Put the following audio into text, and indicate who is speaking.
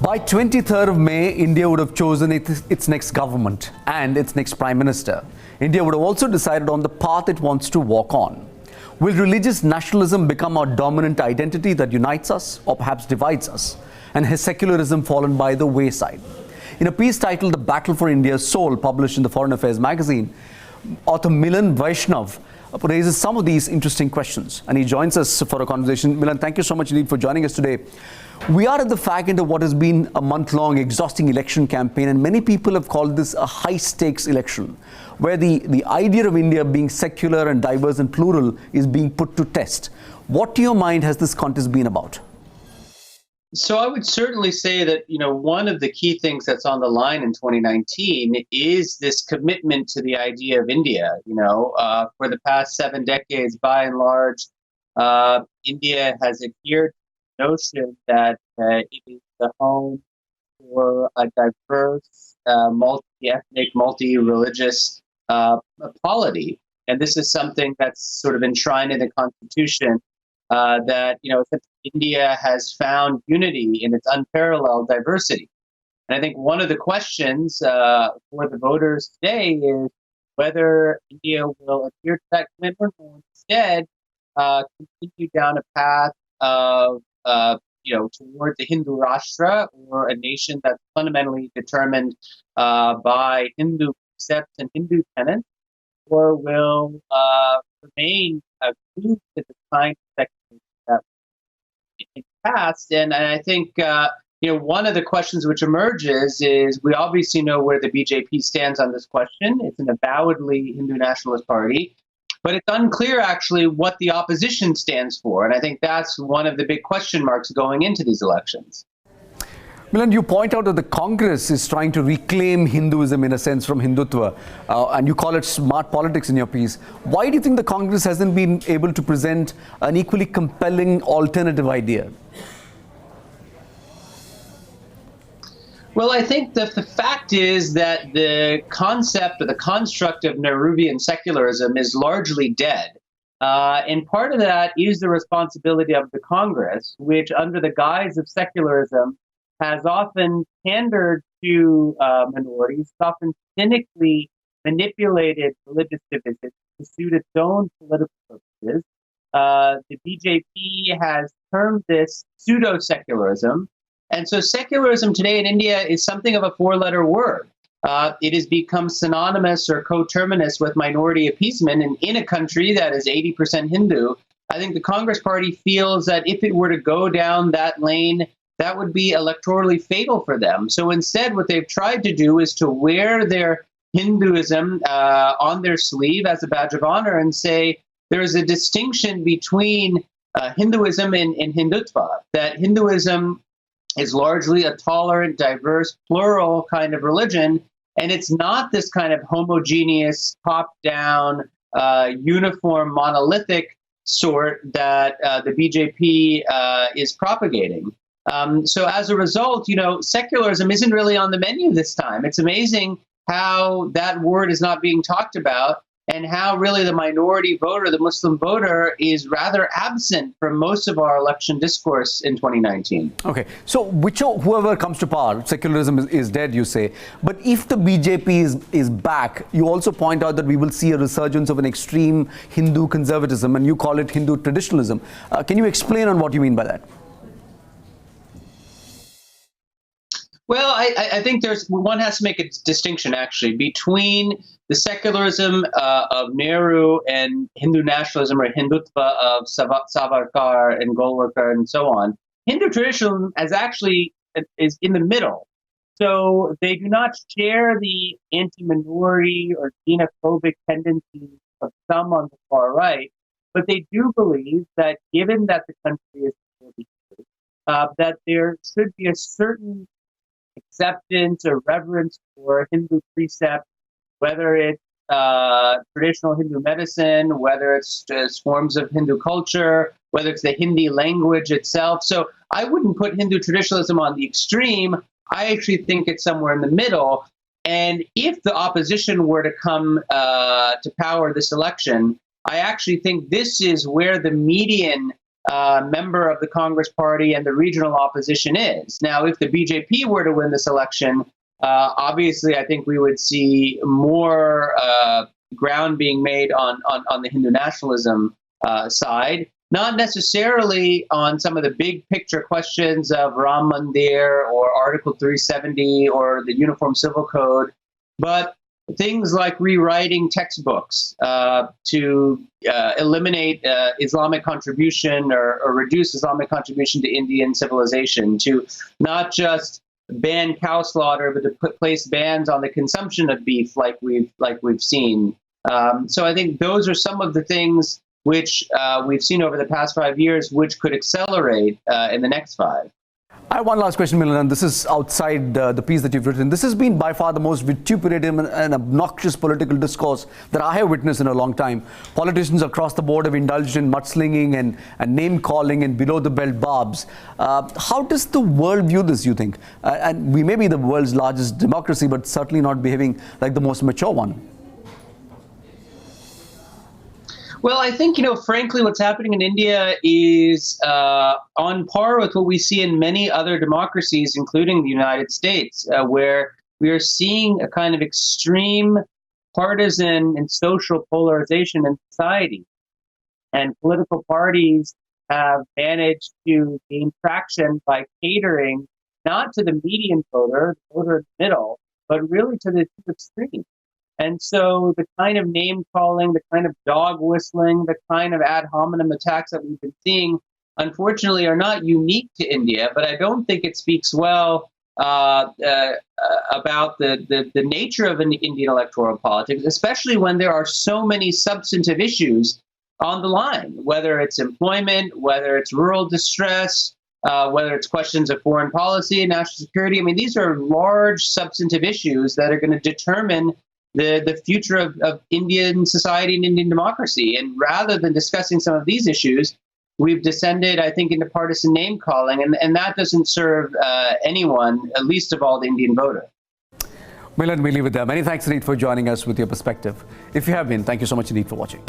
Speaker 1: By 23rd of May, India would have chosen its next government and its next prime minister. India would have also decided on the path it wants to walk on. Will religious nationalism become our dominant identity that unites us or perhaps divides us? And has secularism fallen by the wayside? In a piece titled The Battle for India's Soul, published in the Foreign Affairs magazine, author Milan Vaishnav raises some of these interesting questions, and he joins us for a conversation. Milan, thank you so much indeed for joining us today. We are at the fag end of what has been a month-long exhausting election campaign, and many people have called this a high-stakes election, where the idea of India being secular and diverse and plural is being put to test. What, to your mind, has this contest been about?
Speaker 2: So I would certainly say that, one of the key things that's on the line in 2019 is this commitment to the idea of India. For the past 7 decades, by and large, India has adhered to the notion that it is the home for a diverse, multi-ethnic, multi-religious polity. And this is something that's sort of enshrined in the Constitution, that, India has found unity in its unparalleled diversity. And I think one of the questions for the voters today is whether India will adhere to that commitment or instead continue down a path of, toward the Hindu Rashtra, or a nation that's fundamentally determined by Hindu precepts and Hindu tenets, or will remain glued to the kind of secularism that in the past. And I think one of the questions which emerges is, we obviously know where the BJP stands on this question. It's an avowedly Hindu nationalist party, but it's unclear actually what the opposition stands for. And I think that's one of the big question marks going into these elections.
Speaker 1: Milan, you point out that the Congress is trying to reclaim Hinduism in a sense from Hindutva, and you call it smart politics in your piece. Why do you think the Congress hasn't been able to present an equally compelling alternative idea?
Speaker 2: Well, I think that the fact is that the concept or the construct of Nehruvian secularism is largely dead. And part of that is the responsibility of the Congress, which under the guise of secularism has often pandered to minorities, often cynically manipulated religious divisions to suit its own political purposes. The BJP has termed this pseudo-secularism. And so secularism today in India is something of a 4-letter word. It has become synonymous or coterminous with minority appeasement. And in a country that is 80% Hindu, I think the Congress Party feels that if it were to go down that lane, that would be electorally fatal for them. So instead, what they've tried to do is to wear their Hinduism on their sleeve as a badge of honor and say there is a distinction between Hinduism and Hindutva, that Hinduism is largely a tolerant, diverse, plural kind of religion, and it's not this kind of homogeneous, top-down, uniform, monolithic sort that the BJP is propagating. So as a result, secularism isn't really on the menu this time. It's amazing how that word is not being talked about, and how really the minority voter, the Muslim voter, is rather absent from most of our election discourse in 2019.
Speaker 1: Okay, so whoever comes to power, secularism is dead, you say. But if the BJP is back, you also point out that we will see a resurgence of an extreme Hindu conservatism, and you call it Hindu traditionalism. Can you explain on what you mean by that?
Speaker 2: Well, I think one has to make a distinction, actually, between the secularism of Nehru and Hindu nationalism, or Hindutva of Savarkar and Golwar and so on. Hindu traditionalism is in the middle. So they do not share the anti-minority or xenophobic tendencies of some on the far right, but they do believe that given that the country is that there should be a certain acceptance or reverence for Hindu precepts, whether it's traditional Hindu medicine, whether it's just forms of Hindu culture, whether it's the Hindi language itself. So I wouldn't put Hindu traditionalism on the extreme. I actually think it's somewhere in the middle. And if the opposition were to come to power this election, I actually think this is where the median member of the Congress Party and the regional opposition is. Now, if the BJP were to win this election, obviously, I think we would see more ground being made on the Hindu nationalism side, not necessarily on some of the big picture questions of Ram Mandir or Article 370 or the Uniform Civil Code, but things like rewriting textbooks to eliminate Islamic contribution or reduce Islamic contribution to Indian civilization, to not just ban cow slaughter, but to place bans on the consumption of beef, like we've seen. So I think those are some of the things which we've seen over the past 5 years, which could accelerate in the next 5.
Speaker 1: I have one last question, Milan, and this is outside the piece that you've written. This has been by far the most vituperative and obnoxious political discourse that I have witnessed in a long time. Politicians across the board have indulged in mudslinging and name-calling and below-the-belt barbs. How does the world view this, you think? And we may be the world's largest democracy, but certainly not behaving like the most mature one.
Speaker 2: Well, I think, frankly, what's happening in India is on par with what we see in many other democracies, including the United States, where we are seeing a kind of extreme partisan and social polarization in society. And political parties have managed to gain traction by catering not to the median voter, the voter in the middle, but really to the two extremes. And so the kind of name calling, the kind of dog whistling, the kind of ad hominem attacks that we've been seeing, unfortunately, are not unique to India. But I don't think it speaks well about the nature of an Indian electoral politics, especially when there are so many substantive issues on the line, whether it's employment, whether it's rural distress, whether it's questions of foreign policy and national security. I mean, these are large substantive issues that are going to determine the future of Indian society and Indian democracy. And rather than discussing some of these issues, we've descended, I think, into partisan name calling, and that doesn't serve anyone, at least of all the Indian voter.
Speaker 1: Milan, we leave it there. Many thanks, Aneet, for joining us with your perspective. If you have been, thank you so much indeed for watching.